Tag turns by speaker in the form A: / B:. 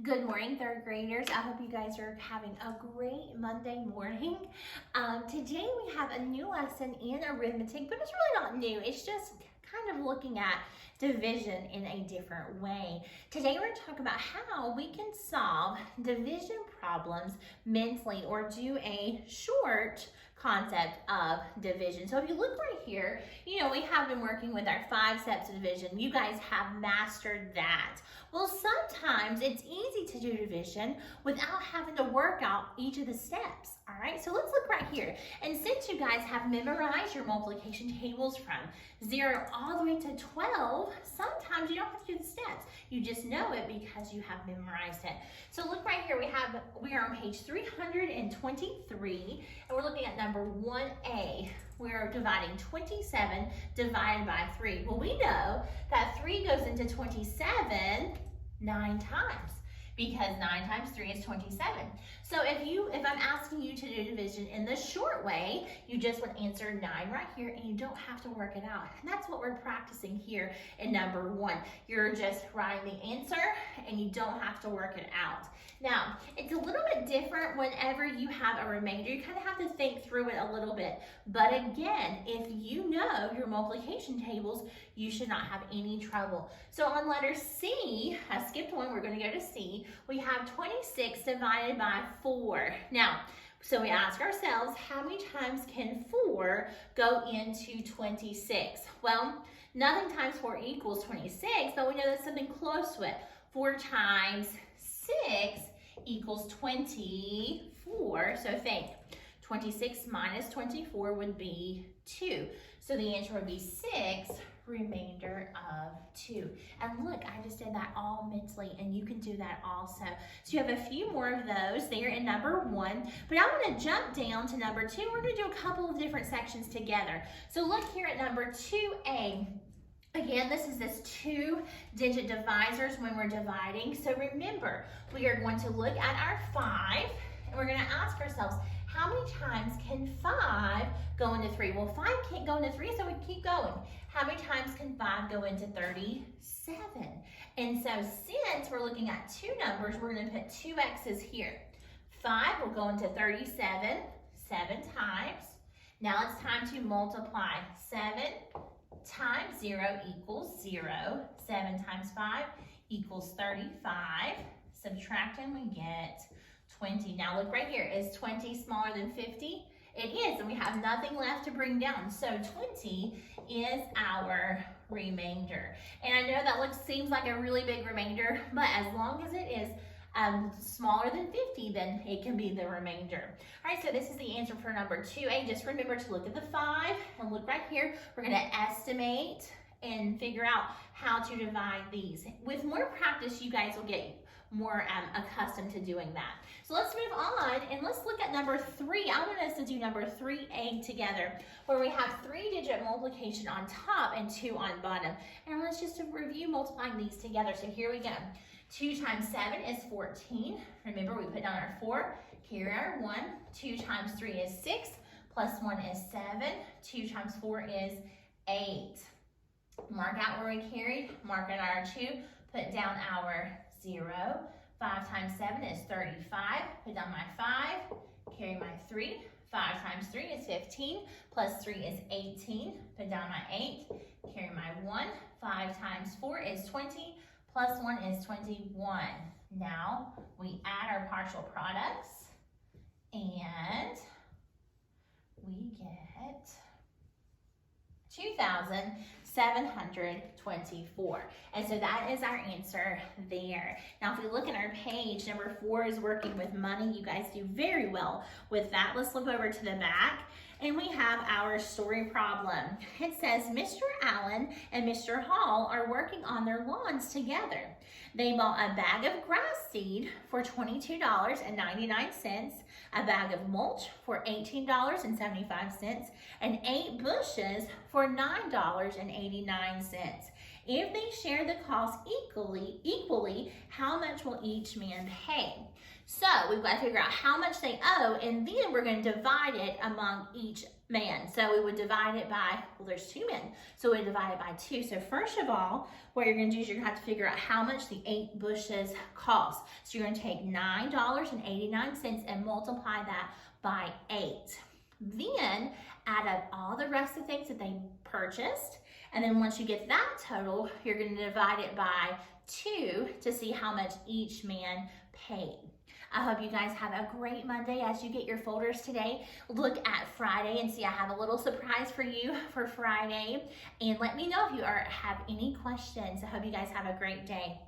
A: Good morning, third graders. I hope you guys are having a great Monday morning. Today we have a new lesson in arithmetic, but it's really not new. It's just kind of looking at division in a different way. Today we're going to talk about how we can solve division problems mentally or do a short concept of division. So if you look right here, we have been working with our 5 steps of division. You guys have mastered that. Well, sometimes it's easy to do division without having to work out each of the steps. All right, so let's look right here. And since you guys have memorized your multiplication tables from 0 all the way to 12, sometimes you don't have to do the steps. You just know it because you have memorized it. So look right here, we are on page 323, and we're looking at number 1A. We're dividing 27 divided by 3. Well, we know that 3 goes into 27 9 times because 9 times 3 is 27. So if I'm asking you to do division in the short way, you just would answer 9 right here and you don't have to work it out. And that's what we're practicing here in number 1. You're just writing the answer and you don't have to work it out. Now, it's a little bit different whenever you have a remainder. You kind of have to think through it a little bit. But again, if you know your multiplication tables, you should not have any trouble. So on letter C, I skipped one, we're going to go to C. We have 26 divided by 4. Now, so we ask ourselves, how many times can 4 go into 26? Well, nothing times 4 equals 26, but we know that's something close to it. 4 times 6 equals 24. So think, 26 minus 24 would be 2. So the answer would be 6, remainder of 2. And look, I just did that all mentally, and you can do that also. So you have a few more of those there in number 1, but I'm going to jump down to number 2. We're going to do a couple of different sections together. So look here at number 2A. Again, this is this 2-digit divisors when we're dividing. So remember, we are going to look at our 5, and we're going to ask ourselves, how many times can 5 go into 3? Well, 5 can't go into 3, so we keep going. How many times can 5 go into 37? And so since we're looking at 2 numbers, we're going to put 2 X's here. 5 will go into 37 7 times. Now it's time to multiply. 7 times 0 equals 0. 7 times 5 equals 35. Subtracting, we get 20. Now look right here. Is 20 smaller than 50? It is, and we have nothing left to bring down. So 20 is our remainder. And I know that seems like a really big remainder, but as long as it is smaller than 50, then it can be the remainder. All right, so this is the answer for number 2A. Just remember to look at the 5 and look right here. We're going to estimate and figure out how to divide these. With more practice, you guys will get more accustomed to doing that. So let's move on and let's look at number 3. I want us to do number 3A together, where we have 3-digit multiplication on top and 2 on bottom. And let's just review multiplying these together. So here we go. 2 times 7 is 14. Remember, we put down our 4, carry our 1. 2 times 3 is 6, plus 1 is 7. 2 times 4 is 8. Mark out where we carried, mark in our 2, put down our 0. 5 times 7 is 35. Put down my 5, carry my 3. 5 times 3 is 15, plus 3 is 18. Put down my 8, carry my 1. 5 times 4 is 20, plus 1 is 21. Now we add our partial products, and we get 2,724. And so that is our answer there. Now, if we look at our page, number 4 is working with money. You guys do very well with that. Let's look over to the back. And we have our story problem. It says, Mr. Allen and Mr. Hall are working on their lawns together. They bought a bag of grass seed for $22.99, a bag of mulch for $18.75, and 8 bushes for $9.89. If they share the cost equally, how much will each man pay? So we've got to figure out how much they owe, and then we're going to divide it among each man. So we would divide it by, well, there's 2 men, so we divide it by 2. So first of all, what you're going to do is you're going to have to figure out how much the 8 bushes cost. So you're going to take $9.89 and multiply that by 8. Then add up all the rest of the things that they purchased, and then once you get that total, you're going to divide it by 2 to see how much each man paid. I hope you guys have a great Monday as you get your folders today. Look at Friday and see I have a little surprise for you for Friday. And let me know if you have any questions. I hope you guys have a great day.